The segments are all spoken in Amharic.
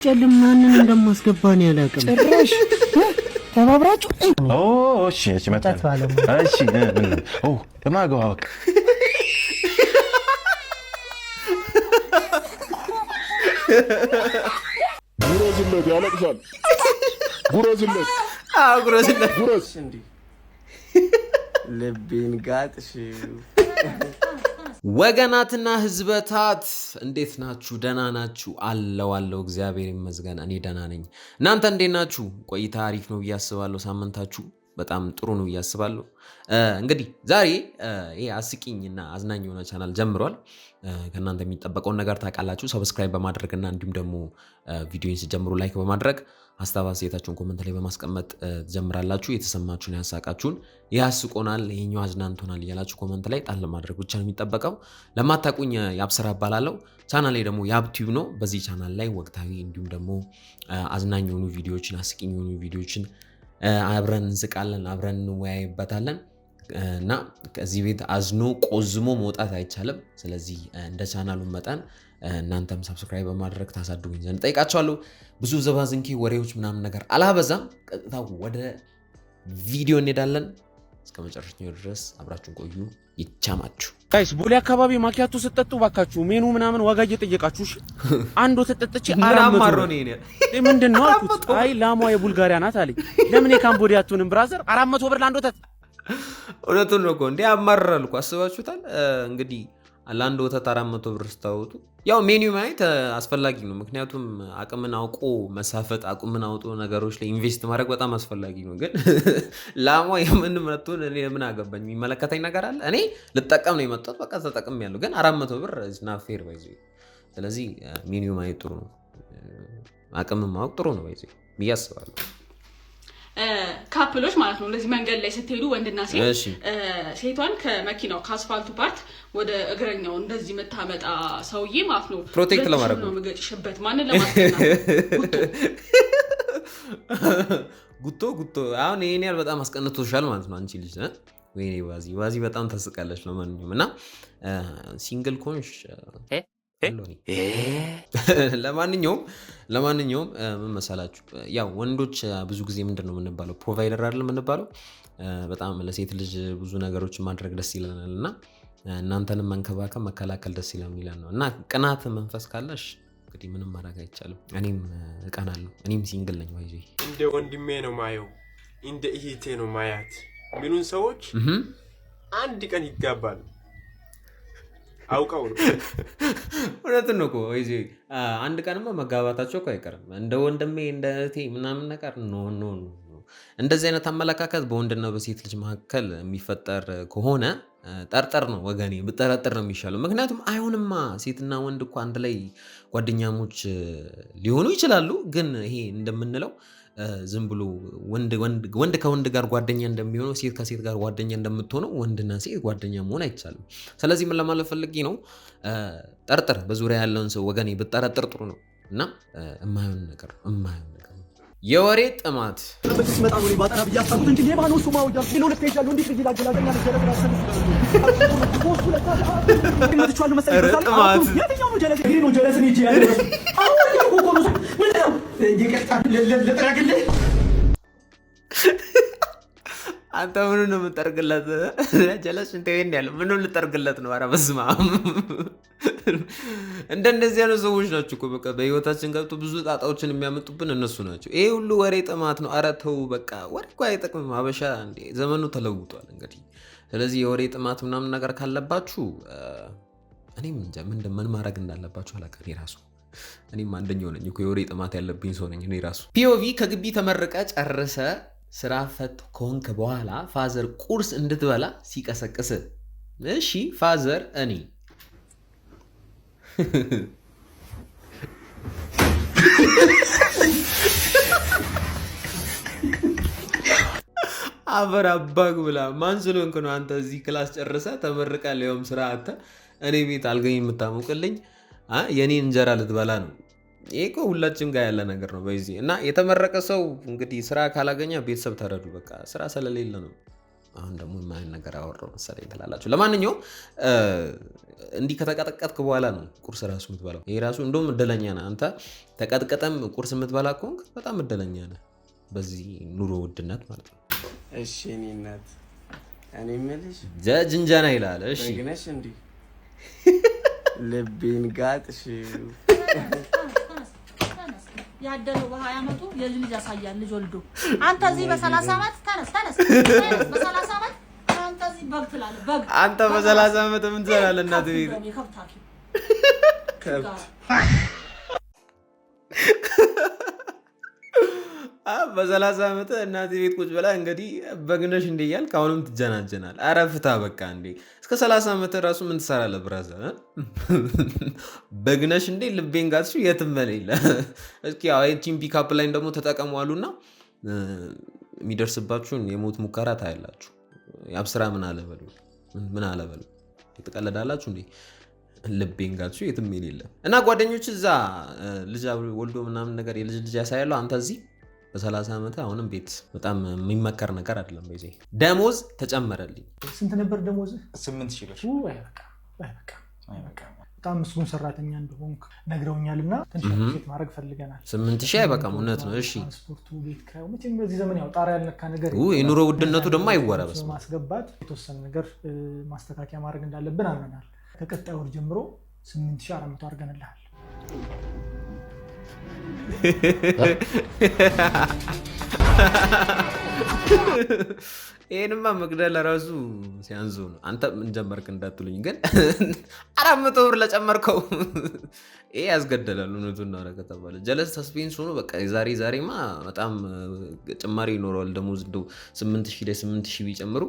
ጨልም ማንን እንደማስገባን ያላቀም ጭራሽ ተባብራችሁ እሺ እሺ መጣ እሺ ለማገባው ጉረዝለት ያለቅሳል ጉረዝለት ጉረዝ እንዴ ልቤን ጋጥሽ ወገናትና ህዝበታት እንዴት ናችሁ? ደህና ናችሁ? አለው እግዚአብሔር ይመስገን እኔ ደህና ነኝ። እናንተ እንዴት ናችሁ? ቆይታ አሪፍ ነው ብዬ አስባለሁ። ሳምንታችሁ በጣም ጥሩ ነው ብዬ አስባለሁ። እንግዲህ ዛሬ ይሄ አስቂኝና አዝናኝ የሆነ ቻናል ጀምሯል። ከእናንተ የሚጠበቀውን ነገር ታውቃላችሁ። ሰብስክራይብ በማድረግና እንዲሁም ደግሞ ቪዲዮን ሲጀምሩ ላይክ በማድረግ ሀሳብ አስተያየታችሁን ኮሜንት ላይ በማስቀመጥ ትጀምራላችሁ። የተሰማችሁን ያሳቃችሁን ያስቆናል፣ ይሄኛው አዝናንቶናል እያላችሁ ኮሜንት ላይ ጣል ማድረግ ብቻ ነው የሚጠበቀው። ለማታውቁኝ ያብስራ እባላለሁ። ቻናሌ ደግሞ ያብቲዩብ ነው። በዚህ ቻናል ላይ ወቅታዊ እንዲሁም ደግሞ አዝናኝ የሆኑ ቪዲዮዎችን አስቂኝ የሆኑ ቪዲዮዎችን አብረን እንስቃለን፣ አብረን እንወያይበታለን እና ከዚህ ቤት አዝኖ ቆዝሞ መውጣት አይቻልም። ስለዚህ እንደ ቻናሉ መጠን እናንተም ሰብስክራይብ በማድረግ ታሳድጉኝ ዘንድ ጠይቃችኋለሁ። ብዙ ዘባዝንኪ ወሬዎች ምናምን ነገር አላበዛም። ቀጥታ ወደ ቪዲዮ እንሄዳለን። እስከ መጨረሻው ድረስ አብራችሁን ቆዩ። ይቻማችሁ ጋይስ። ቦሌ አካባቢ ማኪያቶ ስትጠጡ ባካችሁ ሜኑ ምናምን ዋጋ እየጠየቃችሁ እሺ። አንድ ተጠጥቼ አራማሮ ነው እኔ ምንድነው አልኩት። አይ ላሟ የቡልጋሪያ ናት አለኝ። ለምን የካምቦዲያ አትሆንም ብራዘር? 400 ብር ለአንድ ወተት። እውነቱን ነው እኮ እንዴ ያማራል እኮ አስባችሁታል? እንግዲህ ለአንድ ወተት 400 ብር ስታወጡ ያው ሜኒው ማየት አስፈላጊ ነው። ምክንያቱም አቅምን አውቆ መሳፈጥ፣ አቅምን አውጦ ነገሮች ላይ ኢንቨስት ማድረግ በጣም አስፈላጊ ነው። ግን ላሟ የምን መጥቶን እኔ ምን አገባኝ? የሚመለከተኝ ነገር አለ? እኔ ልጠቀም ነው የመጣሁት፣ በቃ ተጠቅሜያለሁ። ግን 400 ብር ዝና ፌር ባይዚ። ስለዚህ ሜኒው ማየት ጥሩ ነው፣ አቅምን ማወቅ ጥሩ ነው ባይዚ ብዬ አስባለሁ። ካፕሎች ማለት ነው እንደዚህ መንገድ ላይ ስትሄዱ ወንድና ሴት ሴቷን ከመኪናው ከአስፋልቱ ፓርት ወደ እግረኛው እንደዚህ መታመጣ ሰውዬ ማለት ነው ፕሮቴክት ለማድረግ ነው የምገጭሽበት። ማንን ለማስቀናት? ጉቶ አሁን ይሄን ያህል በጣም አስቀንቶሻል ማለት ነው አንቺ ልጅ። ወይኔ ባዚ በጣም ታስቃለች። ለማንኛውም እና ሲንግል ኮንሽ ለማንኛውም ምን መሰላችሁ፣ ያው ወንዶች ብዙ ጊዜ ምንድነው የምንባለው? ፕሮቫይደር አይደል የምንባለው? በጣም ለሴት ልጅ ብዙ ነገሮችን ማድረግ ደስ ይለናል እና እናንተንም መንከባከብ መከላከል ደስ ይላል ነው እና ቅናት መንፈስ ካለሽ እንግዲህ ምንም ማድረግ አይቻልም። እኔም እቀናለሁ። እኔም ሲንግል ነኝ። ወይ እንደ ወንድሜ ነው ማየው፣ እንደ እህቴ ነው ማያት ሚሉን ሰዎች አንድ ቀን ይጋባሉ። አውቀው ነው። እውነትን ነው እኮ ወይዚ አንድ ቀንማ መጋባታቸው እኮ አይቀርም። እንደ ወንድሜ እንደ እህቴ ምናምን ነገር ኖ እንደዚህ አይነት አመለካከት በወንድና በሴት ልጅ መካከል የሚፈጠር ከሆነ ጠርጠር ነው ወገኔ፣ ብጠረጥር ነው የሚሻለው። ምክንያቱም አይሆንማ፣ ሴትና ወንድ እኮ አንድ ላይ ጓደኛሞች ሊሆኑ ይችላሉ። ግን ይሄ እንደምንለው ዝም ብሎ ወንድ ከወንድ ጋር ጓደኛ እንደሚሆነው ሴት ከሴት ጋር ጓደኛ እንደምትሆነው ወንድና ሴት ጓደኛ መሆን አይቻልም። ስለዚህ ምን ለማለት ፈልጌ ነው፣ ጠርጥር፣ በዙሪያ ያለውን ሰው ወገኔ ብጠረጥር ጥሩ ነው እና የማይሆን ነገር የወሬ ጥማት አንተ ምኑ ነው የምጠርግለት? ጀለስ እንትን ያለው ምኑ ልጠርግለት ነው? ኧረ በስመ አብ። እንደነዚህ ያሉ ሰዎች ናቸው እኮ በቃ በህይወታችን ገብቶ ብዙ ጣጣዎችን የሚያመጡብን እነሱ ናቸው። ይሄ ሁሉ ወሬ ጥማት ነው። ኧረ ተው በቃ፣ ወሬ እኮ አይጠቅምም። ሀበሻ እንዴ ዘመኑ ተለውጧል እንግዲህ። ስለዚህ የወሬ ጥማት ምናምን ነገር ካለባችሁ እኔም እንጃ ምን ማድረግ እንዳለባችሁ አላውቅም። እኔም አንደኛው ነኝ እኮ የወሬ ጥማት ያለብኝ ሰው ነኝ እኔ ራሱ። ፒኦቪ ከግቢ ተመረቀ ጨርሰ ስራ ፈት ከሆንክ በኋላ ፋዘር ቁርስ እንድትበላ ሲቀሰቅስ፣ እሺ ፋዘር እኔ አፈር አባግ ብላ ማን ስለሆንክ ነው አንተ እዚህ ክላስ ጨርሰ ተመርቀ ሊሆም ስራ አተ እኔ ቤት አልገኝ የምታሞቅልኝ የኔ እንጀራ ልትበላ ነው? ይሄ እኮ ሁላችን ጋር ያለ ነገር ነው። በዚህ እና የተመረቀ ሰው እንግዲህ ስራ ካላገኘ ቤተሰብ ተረዱ። በቃ ስራ ስለሌለ ነው አሁን ደግሞ የማይን ነገር አወራው መሰለኝ ትላላችሁ። ለማንኛውም እንዲህ ከተቀጠቀጥክ በኋላ ነው ቁርስ ራሱ የምትበላው። ይሄ ራሱ እንደውም እድለኛ ነህ አንተ። ተቀጥቀጠም ቁርስ የምትበላ ከሆንክ በጣም እድለኛ ነህ በዚህ ኑሮ ውድነት ማለት ነው። እሺ እኔ እናት እኔ የምልሽ ጀንጀና ይላል። እሺ ደግነሽ እንዴ ልቤን ጋጥሽ ያደለው በ20 ዓመቱ የልጅ ያሳያል ልጅ ወልዶ አንተ እዚህ በ30 ዓመት ተነስ በ30 ዓመት አንተ እዚህ በግ ትላለህ። በግ አንተ በ30 ዓመት ምን ትላለህ? እናት ቤት በ30 ዓመት እናት ቤት ቁጭ ብላ እንግዲህ በግነሽ እንደ እያልክ አሁንም ትጀናጀናል። ኧረ ፍታ በቃ እንዴ! እስከ 30 ዓመት ራሱ ምን ትሰራለህ ብራዘር? በግነሽ እንዴ ልቤን ጋጥሽ የትም በሌለ። እስኪ ያው ቲም ፒካፕ ላይ ደግሞ ተጠቀሙ አሉና የሚደርስባችሁን የሞት ሙከራ ታያላችሁ። ያብስራ ምን አለ በሉ ትቀለዳላችሁ እንዴ? ልቤን ጋጥሽ የትም የሌለ እና ጓደኞች እዛ ልጅ ወልዶ ምናምን ነገር የልጅ ልጅ ያሳያለሁ። አንተ እዚህ በ30 ዓመት አሁንም ቤት በጣም የሚመከር ነገር አይደለም። በዚህ ደሞዝ ተጨመረልኝ። ስንት ነበር ደሞዝ? 8000 ብር። አይበቃ በጣም ምስጉን ሰራተኛ እንደሆንክ ነግረውኛልና ትንሽ ማድረግ ፈልገናል። 8000 አይበቃም። እውነት ነው። እሺ ትራንስፖርቱ፣ ቤት ኪራዩ መቼም በዚህ ዘመን ያው ጣሪያ ያልነካ ነገር የኑሮ ውድነቱ ደግሞ አይወራበስ ማስገባት የተወሰነ ነገር ማስተካከያ ማድረግ እንዳለብን አምነናል። ከቀጣይ ወር ጀምሮ 8400 አድርገንልሃል። ይሄንማ መግደል ራሱ ሲያንዙ ነው። አንተ ምን ጀመርክ እንዳትሉኝ ግን 400 ብር ለጨመርከው ይሄ ያስገደላል። እውነቱን ነው ከተባለ ጀለስ ሰስፔንስ ሆኖ በቃ ዛሬማ በጣም ጭማሪ ይኖረዋል። ደሞዝ እንደው 8000 ላይ 8000 ቢጨምሩ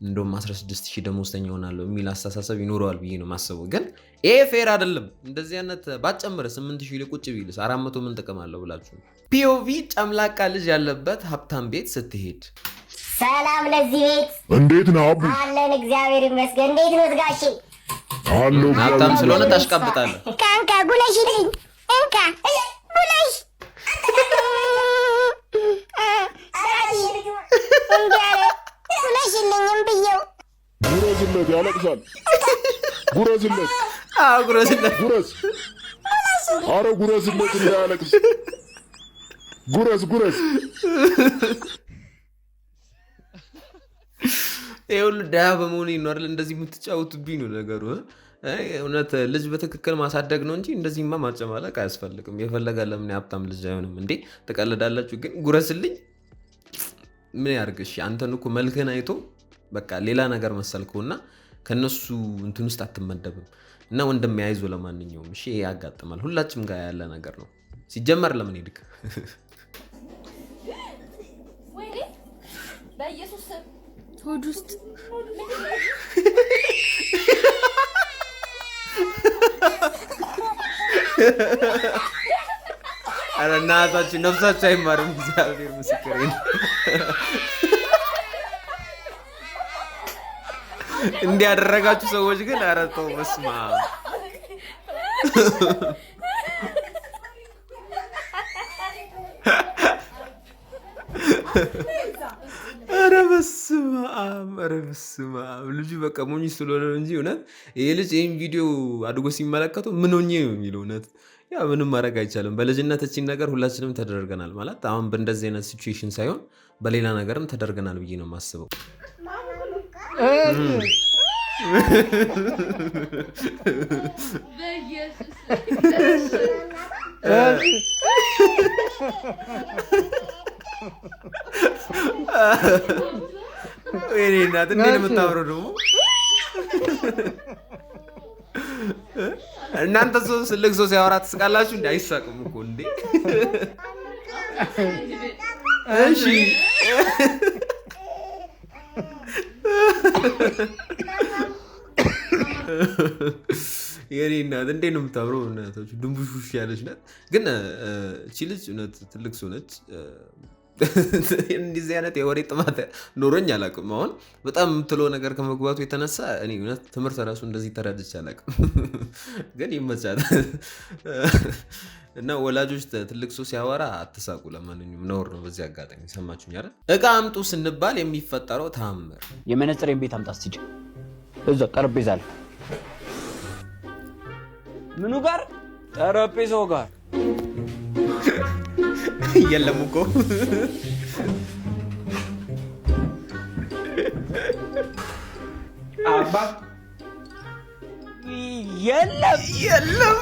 እንደውም 16000 ደሞዝተኛ ሆናለሁ የሚል አስተሳሰብ ይኖረዋል ብዬ ነው ማሰበው። ግን ይሄ ፌር አይደለም። እንደዚህ አይነት ባጨምረ 8000 ላይ ቁጭ ቢልስ 400 ምን ጥቅም አለው ብላችሁ ፒኦቪ ጨምላቃ ልጅ ያለበት ሀብታም ቤት ስትሄድ ሰላም ለዚህ ቤት እንዴት ነው አቡ? አለን እግዚአብሔር ይመስገን። እንዴት ነው ጋሼ? አሎ ሀብታም ስለሆነ ታሽቃብጣለህ። ካንካ ጉለሽልኝ እንካ ጉለሽ ጉለሽልኝም ብየው ጉረዝለት ያለቅሳል። ጉረዝለት ጉረዝ አረ ጉረዝለት እንዳያለቅስ ጉረዝ ይሄ ሁሉ ደሃ በመሆኑ ይኖራል እንደዚህ የምትጫወቱብኝ ነው ነገሩ። እውነት ልጅ በትክክል ማሳደግ ነው እንጂ እንደዚህማ ማጨማለቅ አያስፈልግም። የፈለገ ለምን ሀብታም ልጅ አይሆንም እንዴ? ትቀልዳላችሁ። ግን ጉረስልኝ ምን ያርግሽ? አንተን እኮ መልክህን አይቶ በቃ ሌላ ነገር መሰልከውና ከነሱ እንትን ውስጥ አትመደብም። እና ወንድም ያይዞ ለማንኛውም እሺ፣ ይሄ ያጋጥማል። ሁላችንም ጋር ያለ ነገር ነው። ሲጀመር ለምን ሄድክ? ወይኔ በኢየሱስ ሆድ ውስጥ አረ እናታችሁ ነፍሳችሁ አይማርም። እግዚአብሔር ምስክሬ ነው። እንዲያደረጋችሁ ሰዎች ግን አረ ተው በስመ አብ። አረ በስመ አብ። ልጁ በቃ ሞኝ ስለሆነ እንጂ እውነት ይሄ ልጅ ይሄን ቪዲዮ አድጎ ሲመለከቱ ምን ሆኜ ነው የሚለው እውነት ያ ምንም ማድረግ አይቻልም። በልጅነት እቺን ነገር ሁላችንም ተደርገናል ማለት አሁን በእንደዚህ አይነት ሲቹዌሽን ሳይሆን በሌላ ነገርም ተደርገናል ብዬ ነው የማስበው። ወይኔ እናት እንዴት ነው የምታወራው ደግሞ? እናንተ ሰው ስልክ ሰው ሲያወራ ትስቃላችሁ እንዴ? አይሳቅም እኮ እንዴ? እሺ የኔ እናት እንዴት ነው የምታወራው? እናታችሁ ድንቡሽቡሽ ያለች ናት። ግን እቺ ልጅ እውነት ትልቅ ሰው ነች። እንደዚህ አይነት የወሬ ጥማት ኖሮኝ አላውቅም። አሁን በጣም የምትለው ነገር ከመግባቱ የተነሳ እኔ እውነት ትምህርት ራሱ እንደዚህ ተረድቼ አላውቅም። ግን ይመቻል። እና ወላጆች ትልቅ ሰው ሲያወራ አትሳቁ። ለማንኛውም ነውር ነው። በዚህ አጋጣሚ ሰማችሁኝ አይደል? እቃ አምጡ ስንባል የሚፈጠረው ተአምር። የመነጽሬን ቤት አምጣ እስቲ። እዛ ጠረጴዛ ላይ ምኑ ጋር? ጠረጴዛው ጋር የለም እኮ አባ የለም።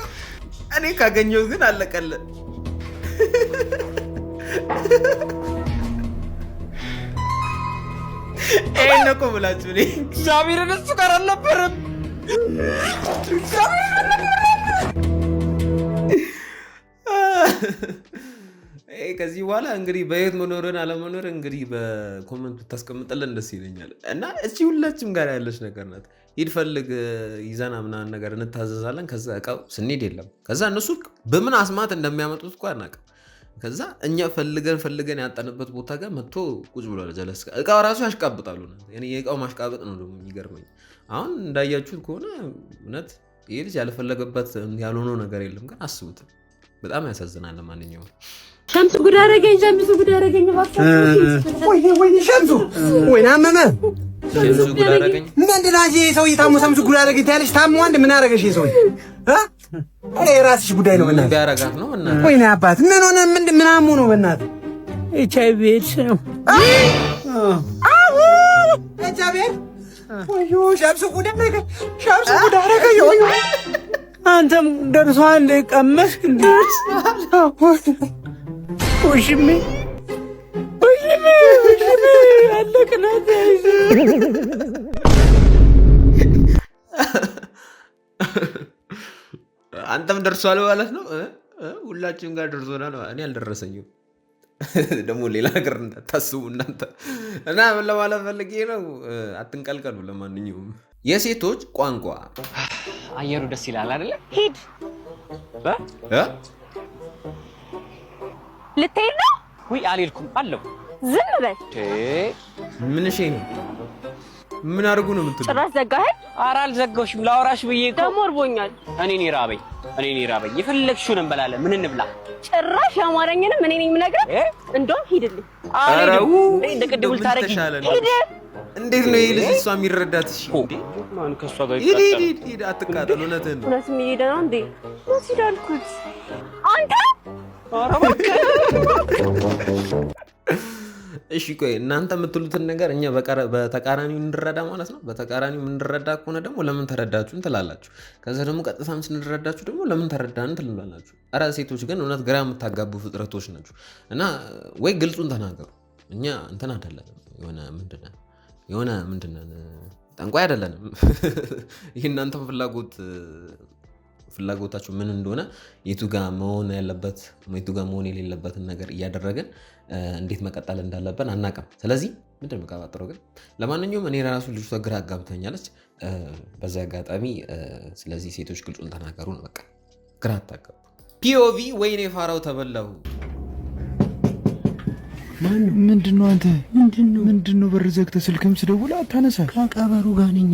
እኔ ካገኘው ግን አለቀለ። ይሄን እኮ ብላችሁ እኔ እግዚአብሔርን እሱ ጋር አልነበረም። ከዚህ በኋላ እንግዲህ በየት መኖርን አለመኖር እንግዲህ በኮመንት ብታስቀምጥልን ደስ ይለኛል። እና እቺ ሁላችንም ጋር ያለች ነገር ናት። ሂድ ፈልግ ይዘና ምናምን ነገር እንታዘዛለን። ከዛ እቃው ስንሄድ የለም። ከዛ እነሱ በምን አስማት እንደሚያመጡት እኮ አናውቅም። ከዛ እኛ ፈልገን ያጣንበት ቦታ ጋር መጥቶ ቁጭ ብሏል ጀለስ። እቃው ራሱ ያሽቃብጣሉ። የእቃው ማሽቃበጥ ነው ደግሞ የሚገርመኝ። አሁን እንዳያችሁት ከሆነ እውነት ይሄ ልጅ ያልፈለገበት ያልሆነው ነገር የለም። ግን አስቡት፣ በጣም ያሳዝናል። ለማንኛውም ሸምሱ ጉድ አደረገኝ። ወይ ሸምሱ ወይ ናመመ ሸምሱ ጉድ አደረገኝ። ምንድን ነው ይሄ ሰውዬ? ታሞ ሸምሱ ጉድ አደረገኝ ታያለሽ። ታሞ አንድ ምን አደረገሽ ይሄ ሰውዬ? አሬ የራስሽ ጉዳይ ነው። በእናትህ ቢያረጋት ነው እና ወይ ና አባት ምን ሆነ? ምን አሞ ነው? በእናትህ HIV ኤድስ ነው። HIV ወዮ ሸምሱ ጉድ አደረገኝ። ሸምሱ ጉድ አደረገኝ። ወዮ አንተም ደርሷል ቀመስክ እንዴ? ወሽሜ አለቅናት። አንተም ደርሷል ማለት ነው። ሁላችንም ጋር ደርሶናል። እኔ አልደረሰኝም። ደግሞ ሌላ ነገር እንዳታስቡ እናንተ። እና ምን ለማለት ፈልጌ ነው፣ አትንቀልቀሉ። ለማንኛውም የሴቶች ቋንቋ አየሩ ደስ ይላል አይደለ? ሂድ ልትሄድ ነው? ውይ አልሄድኩም አለው። ዝም በል። ምን እሺ ነው? ምን አድርጉ ነው የምትለው? ጭራሽ ዘጋኸኝ? ኧረ አልዘጋሁሽም። ላወራሽ ብዬ እኮ ደግሞ እርቦኛል። እኔ ራበኝ። የፈለግሽውን እንበላለን። ምን እንብላ? ጭራሽ ያማረኝንም እኔ ነኝ የምነግርህ። እንደውም ሂድልኝ። አልሄድም። እንደ ቅድሙ ልታረጊ ሂድ። እንዴት ነው ይሄ ልጅ እሷ የሚረዳት? እሺ እንዴ ማን ከሷ ጋር ሂድ፣ አትቃጠል። እውነትህን ነው። እውነትም እየሄደ ነው እንዴ? ሂድ አልኩት። አንተ ኧረ እባክህ። እሺ ቆይ እናንተ የምትሉትን ነገር እኛ በተቃራኒው እንረዳ ማለት ነው። በተቃራኒው እንረዳ ከሆነ ደግሞ ለምን ተረዳችሁን ትላላችሁ። ከዛ ደግሞ ቀጥታም ስንረዳችሁ ደግሞ ለምን ተረዳን ትላላችሁ። ኧረ ሴቶች ግን እውነት ግራ የምታጋቡ ፍጥረቶች ናችሁ። እና ወይ ግልጹን ተናገሩ። እኛ እንትን አይደለንም። የሆነ ምንድነን ጠንቋይ አይደለንም። ይህ እናንተም ፍላጎታችሁ ምን እንደሆነ የቱ ጋር መሆን ያለበት የቱ ጋር መሆን የሌለበትን ነገር እያደረግን እንዴት መቀጠል እንዳለብን አናውቅም። ስለዚህ ምንድን መቀባጥረው ግን ለማንኛውም እኔ ራሱ ልጅቷ ግራ አጋብተኛለች። በዚህ አጋጣሚ ስለዚህ ሴቶች ግልጹን ተናገሩ ነው። በቃ ግራ አታጋቡ። ፒኦቪ ወይኔ ፋራው ተበላሁ። ምንድነው አንተ? ምንድነው በር ዘግተህ ስልክም ስደውል አታነሳ? ከቀበሩ ጋር ነኝ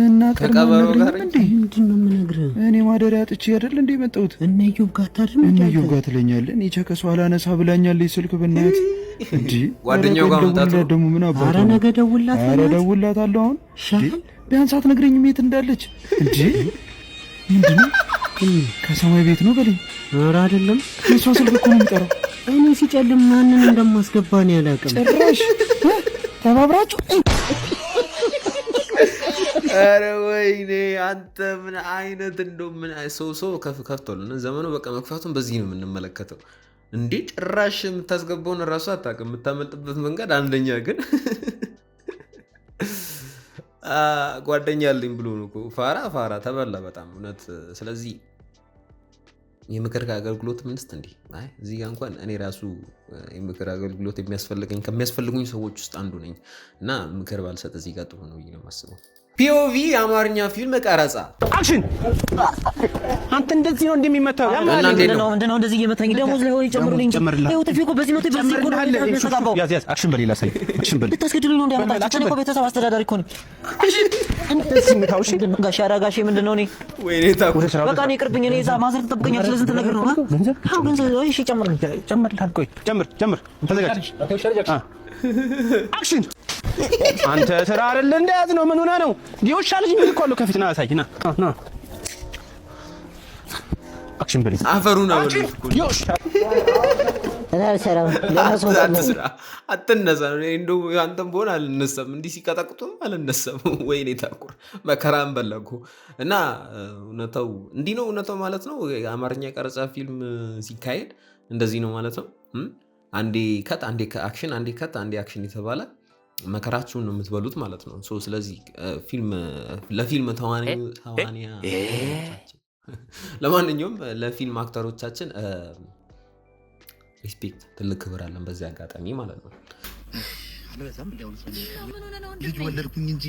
እና ከቀበሩ ጋር እንዴ? ምንድነው የምነግርህ? እኔ ማደሪያ አጥቼ አይደል እንዴ መጣሁት? እነ ኢዮብ ጋር ታድም እነ ኢዮብ ጋር ትለኛለህ? እኔ ቸከሷ አላነሳ ብላኛለች ስልክ በእናትህ እንዴ። ጓደኛው ጋር መጣሁ ደግሞ ምን አባቱ? ኧረ ነገ ደውላት። ኧረ ደውላታለሁ አሁን። ቢያንስ አትነግረኝም የት እንዳለች እንዴ? ምንድነው? ከሰማይ ቤት ነው በለኝ። ኧረ አይደለም፣ የሷ ስልክ እኮ ነው የሚጠራው። እኔ ሲጨልም ማንን እንደማስገባ ነው ያላቅም። ጭራሽ ተባብራችሁ። ኧረ ወይኔ አንተ ምን አይነት እንደው ምን ሰው ከፍቷል። ዘመኑ በቃ መክፋቱን በዚህ ነው የምንመለከተው። እንዴ ጭራሽ የምታስገባውን እራሱ አታውቅም። የምታመልጥበት መንገድ አንደኛ ግን ጓደኛ አለኝ ብሎ ነው እኮ ፋራ ተበላ በጣም እውነት። ስለዚህ የምክር አገልግሎት ምንስት እንዴ? አይ እዚህ ጋር እንኳን እኔ ራሱ የምክር አገልግሎት ከሚያስፈልጉኝ ሰዎች ውስጥ አንዱ ነኝ እና ምክር ባልሰጥ እዚህ ጋር ጥሩ ነው ብዬ ነው የማስበው። ፒኦቪ የአማርኛ ፊልም ቀረጻ አክሽን። አንተ እንደዚህ ነው እንደሚመታው ምንድነው እንደዚህ እየመታኝ ደሞዝ ላይ ሆይ ጨምሩልኝ። ይኸው ትርፊ እኮ በዚህ መቶ በዚህ እኮ ነው ያዝ አክሽን በሌላ ሳይ አክሽን በሌላ ልታስገድሉኝ ነው እንዲያመጣችሁ። እኔ እኮ ቤተሰብ አስተዳዳሪ እኮ ነኝ። እንደዚህ ምታውሽ ጋሽ አራጋሽ ምንድነው? እኔ ወይኔ ታኩ በቃ እኔ ይቅርብኝ። እኔ እዛ ማዘር ትጠብቀኛለች። ስለዚህ እንትን ነገር ነው ገንዘብ እሺ ጨምር ቆይ ጨምር ተዘጋጅ አክሽን። አንተ ተራ አይደለ እንደያዝ ነው። ምን ሆነ ነው ዲዮሻ ልጅ ምን እኮ አለው ከፊት ና አሳይና ና አክሽን በል አፈሩ ነው ዲዮሻ ሰላም አትነሳ ነው እንደው አንተም ቦን አልነሳም እንዲህ ሲቀጠቅጡም አልነሳም። ወይኔ ታኩር መከራን በላኩ እና እውነታው እንዲህ ነው። እውነታው ማለት ነው የአማርኛ ቀረጻ ፊልም ሲካሄድ እንደዚህ ነው ማለት ነው። አንዴ ከት አንዴ አክሽን አንዴ ከት አንዴ አክሽን የተባለ መከራችሁን ነው የምትበሉት ማለት ነው። ስለዚህ ለፊልም ተዋንያ ለማንኛውም ለፊልም አክተሮቻችን ሪስፔክት ትልቅ ክብር አለን በዚህ አጋጣሚ ማለት ነው። ልጅ ወለድኩኝ እንጂ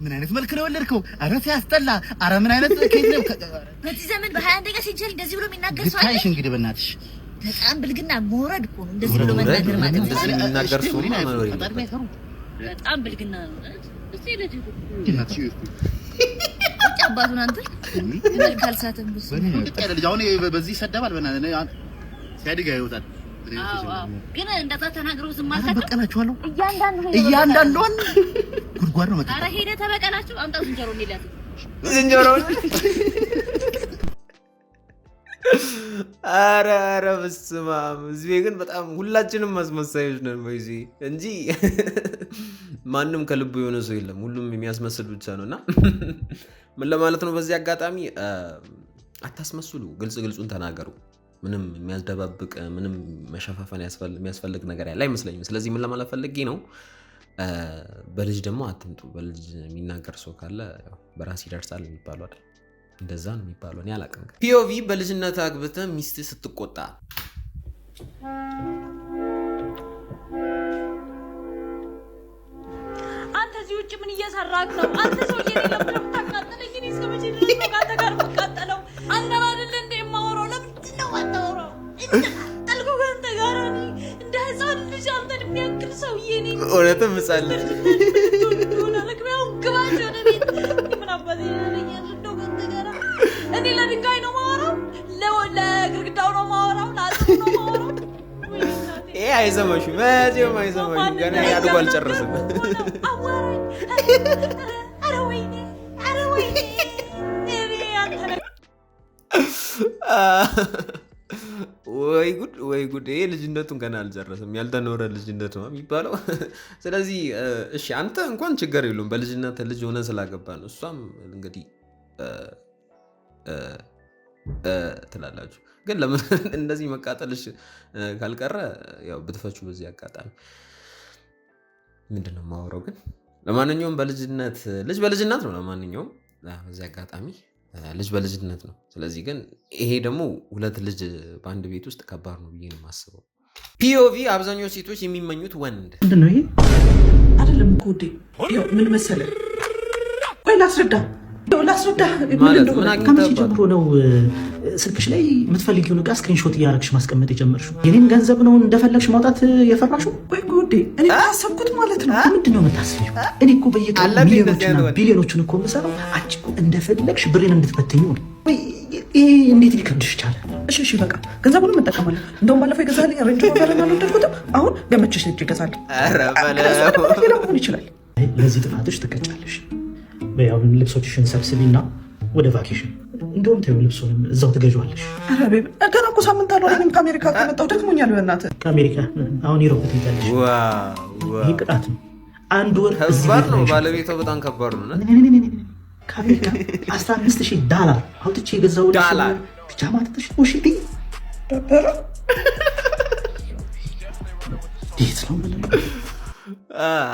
ምን አይነት መልክ ነው ወለድከው? አረ ሲያስጠላ! አረ ምን አይነት ከይት ነው? በዚህ ዘመን በ21ኛ ሴንቸሪ እንደዚህ ብሎ የሚናገር ሰው አለ? እንግዲህ በእናትሽ በጣም ብልግና መውረድ እኮ ነው እንደዚህ ብሎ መናገር ማለት ነው። እንደዚህ የሚናገር ሰው ነው በጣም ብልግና ነው። እስቲ ለጂ አባቱን አንተ መልካል ሳተን ብስ ልጅ አሁን በዚህ ይሰደባል። በእናትህ ሲያድግ አይወጣል። ግን እንደዛ ተናግረው ዝም ማለት በቀላችኋለሁ። እያንዳንዷን ጉድጓድ ነው መጣ። አረ ሄደ ተበቀላችሁ። አምጣው ዝንጀሮ እንይላት ዝንጀሮ አረ በስመ አብ። እዚህ ግን በጣም ሁላችንም ማስመሳዮች ነን በዚህ እንጂ ማንም ከልቡ የሆነ ሰው የለም። ሁሉም የሚያስመስል ብቻ ነውና ምን ለማለት ነው በዚህ አጋጣሚ አታስመስሉ፣ ግልጹን ተናገሩ። ምንም የሚያስደባብቅ ምንም መሸፋፈን የሚያስፈልግ ነገር ያለ አይመስለኝም። ስለዚህ ምን ለማለት ፈልጌ ነው በልጅ ደግሞ አትምጡ። በልጅ የሚናገር ሰው ካለ በራስ ይደርሳል የሚባለው አይደል? እንደዛ ነው የሚባለው። እኔ አላውቅም። ፒኦቪ በልጅነት አግብተህ ሚስት ስትቆጣ አንተ እዚህ ውጭ ምን እየሰራክ ነው? አንተ ሰውዬ ለምን ታቃጠለኝ? እኔ እስከ መቼ ድረስ ነው ካንተ ጋር መቃጠለው? አንተ አይደል እንደ የማወራው? ለምንድን ነው አታወራው? ጠልቆ ካንተ ጋር እኔ እንደ ህፃን ልጅ አንተን የሚያክል ሰውዬ እኔ እውነትም ህፃን ልጅ ምን አባቴ ያለኛል እንደው ካንተ ጋር እኔ ለድንጋይ ነው የማወራው? ለግርግዳው ነው የማወራው? ለአጥሩ ነው የማወራው? ይሄ አይሰማሽም፣ መቼም አይሰማሽም። ገና ያድጎ አልጨረስም። ኧረ ወይኔ ወይ ጉድ! ይሄ ልጅነቱን ገና አልጨረስም። ያልተኖረ ልጅነት ነው የሚባለው። ስለዚህ እሺ አንተ እንኳን ችግር የለውም በልጅነት ልጅ ሆነ ስላገባ ነው። እሷም እንግዲህ ትላላችሁ። ግን ለምን እንደዚህ መቃጠልሽ ካልቀረ ያው ብትፈቹ በዚህ አጋጣሚ ምንድነው የማወራው? ግን ለማንኛውም በልጅነት ልጅ በልጅነት ነው። ለማንኛውም በዚህ አጋጣሚ ልጅ በልጅነት ነው። ስለዚህ ግን ይሄ ደግሞ ሁለት ልጅ በአንድ ቤት ውስጥ ከባድ ነው ብዬ ነው የማስበው። ፒኦቪ አብዛኛው ሴቶች የሚመኙት ወንድ ምንድነው? ይሄ አይደለም እኮ ውዴ። ምን መሰለህ? ቆይ ላስረዳ ከመቼ ጀምሮ ነው ስልክሽ ላይ የምትፈልጊውን ዕቃ ስክሪንሾት እያደረግሽ ማስቀመጥ የጀመርሽው? የኔን ገንዘብ ነው እንደፈለግሽ ማውጣት የፈራሽው? ወይ ጉዴ! እኔ ታሰብኩት ማለት ነው። ምንድን ነው የምታስቢው? እኔ እኮ በየቀኑ ሚሊዮኖችና ቢሊዮኖችን እኮ የምሰራው አንቺ እኮ እንደፈለግሽ ብሬን እንድትበትኝ ነው። ይሄ እንዴት ሊከብድሽ ቻለ? እሺ በቃ ገንዘቡን እንጠቀማለን። እንደውም ባለፈው የገዛልኝ ረንጅ ወገረና አልወደድኩትም። አሁን ገመችሽ ልጅ ይገዛል። ሆን ይችላል። ለዚህ ጥፋትሽ ትቀጫለሽ። ያው ልብሶችሽን ሰብስቢና ወደ ቫኬሽን እንደውም ተይው ልብሱንም እዛው ትገዣዋለሽ። ኧረ ቤብ ገና እኮ ሳምንት አልሆነኝም ከአሜሪካ ከመጣሁ ደክሞኛል። በእናትህ ከአሜሪካ አሁን ይሮጥ ትሄጃለሽ። ይሄ ቅጣት ነው። አንድ ወር ከባድ ነው። ባለቤቷ በጣም ከባድ ነው። ከአሜሪካ $15,000 አውጥቼ የገዛሁልሽ ፒጃማ ተሽጦሽ ነበረ። እንዴት ነው ምን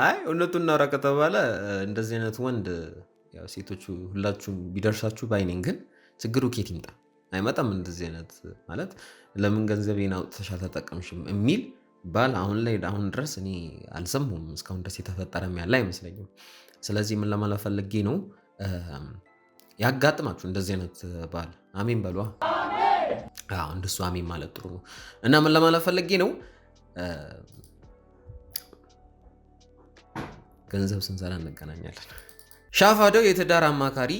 አይ እውነቱን እናውራ ከተባለ እንደዚህ አይነት ወንድ ያው ሴቶቹ ሁላችሁም ቢደርሳችሁ ባይነኝ። ግን ችግሩ ኬት ይምጣ? አይመጣም። እንደዚህ አይነት ማለት ለምን ገንዘቤን አውጥተሽ አልተጠቀምሽም የሚል ባል አሁን ድረስ እኔ አልሰማሁም። እስካሁን ድረስ የተፈጠረም ያለ አይመስለኝም። ስለዚህ ምን ለማለት ፈልጌ ነው ያጋጥማችሁ እንደዚህ አይነት ባል አሜን በሏ። እንደሱ አሜን ማለት ጥሩ ነው። እና ምን ለማለት ፈልጌ ነው ገንዘብ ስንሰራ እንገናኛለን። ሻፋደው የትዳር አማካሪ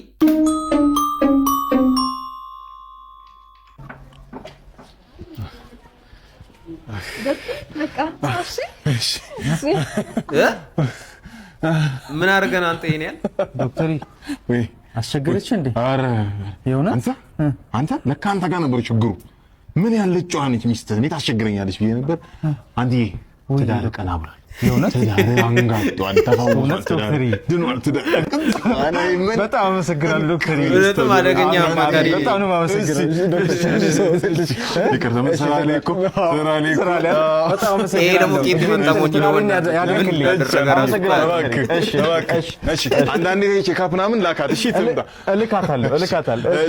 ምን አድርገን አንተ ይሄን ዶክተር ወይ አስቸገረች እንዴ? አረ ይሁን አንተ ለካ አንተ ጋር ነበር ችግሩ። ምን ያለች ጨዋነች ሚስትህ እኔ ታስቸግረኛለች ብዬ ነበር። አንተ ትዳር ቀና ብሏል። ትዳር አንጋጧል። ተፋውሷል። ትዳር ድኗል። ትዳር በጣም አመሰግናለሁ ዶክተር። በጣም አደገኛ አማካሪ። በጣም ነው አመሰግናለሁ። ይቅርታ መሰላሌ እኮ ሰራሌ በጣም አመሰግናለሁ። ይሄ ደግሞ ቄብ መንጠሞች ነው እሺ አንዳንዴ ቼክአፕ ምናምን ላካት። እሺ ትምጣ እልካታለሁ።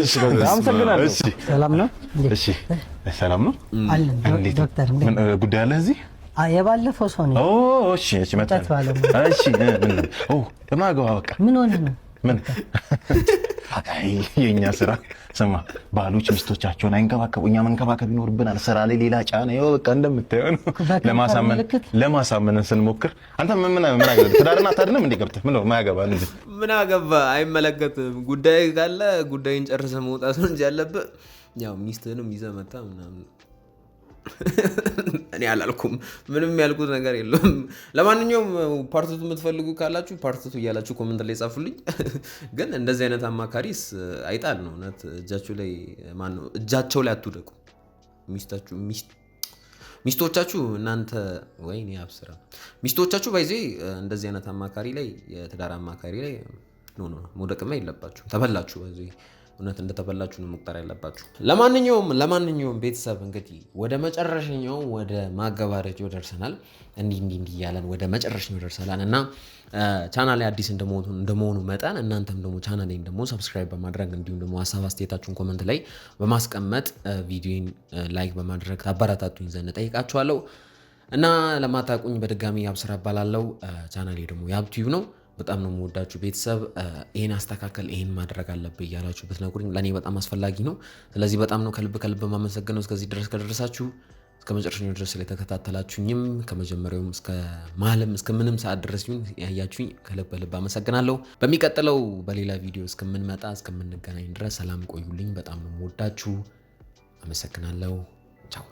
እሺ አመሰግናለሁ። ሰላም ነው? እሺ ሰላም ነው አለን ዶክተር። ምን ጉዳይ አለ እዚህ? የባለፈው ሰው ነው። እሺ መጣ። እሺ ለማገባ በቃ ምን ሆነ ነው? ምን አይ የኛ ስራ ስማ፣ ባሎች ሚስቶቻቸውን አይንከባከቡ፣ እኛ መንከባከብ ይኖርብናል። ስራ ላይ ሌላ ጫና ይኸው በቃ እንደምታየው ነው። ለማሳመን ስንሞክር አንተ ምን አገባ ትዳርና አታድንም እንዴ ገብተህ ምን ነው ማያገባ እንዴ? ምን አገባ አይመለከትም። ጉዳይ ካለ ጉዳይን ጨርሰህ መውጣት ነው እንጂ ያለብህ ያው ሚስትህንም ይዘህ መጣ ምናምን እኔ አላልኩም። ምንም ያልኩት ነገር የለም። ለማንኛውም ፓርቲቱ የምትፈልጉ ካላችሁ ፓርቲቱ እያላችሁ ኮሜንት ላይ ጻፉልኝ። ግን እንደዚህ አይነት አማካሪስ አይጣል ነው እውነት። እጃቸው ላይ አትውደቁ። ሚስቶቻችሁ እናንተ ወይኔ አብስራ ሚስቶቻችሁ ባይዜ እንደዚህ አይነት አማካሪ ላይ የትዳር አማካሪ ላይ ኖ መውደቅማ የለባችሁ። ተበላችሁ ባይዜ እውነት እንደተበላችሁ ነው መቁጠር ያለባችሁ። ለማንኛውም ቤተሰብ እንግዲህ ወደ መጨረሻኛው ወደ ማገባደጃው ደርሰናል። እንዲህ እያለን ወደ መጨረሻኛው ደርሰናል እና ቻናል ላይ አዲስ እንደመሆኑ መጠን እናንተም ደግሞ ቻናል ላይ ደግሞ ሰብስክራይብ በማድረግ እንዲሁም ደግሞ ሀሳብ አስተያየታችሁን ኮመንት ላይ በማስቀመጥ ቪዲዮን ላይክ በማድረግ ታበረታቱኝ ዘንድ ጠይቃችኋለሁ። እና ለማታውቁኝ በድጋሚ ያብስራ እባላለሁ። ቻናሌ ደግሞ ያብቲዩብ ነው። በጣም ነው የምወዳችሁ ቤተሰብ። ይሄን አስተካከል ይሄን ማድረግ አለብህ እያላችሁ ብትነግሩኝ ለኔ በጣም አስፈላጊ ነው። ስለዚህ በጣም ነው ከልብ ማመሰግነው እስከዚህ ድረስ ከደረሳችሁ እስከ መጨረሻው ድረስ ላይ ተከታተላችሁኝም ከመጀመሪያውም እስከ ማለም እስከ ምንም ሰዓት ድረስ ያያችሁኝ ከልብ አመሰግናለሁ። በሚቀጥለው በሌላ ቪዲዮ እስከምንገናኝ ድረስ ሰላም ቆዩልኝ። በጣም ነው የምወዳችሁ። አመሰግናለሁ። ቻው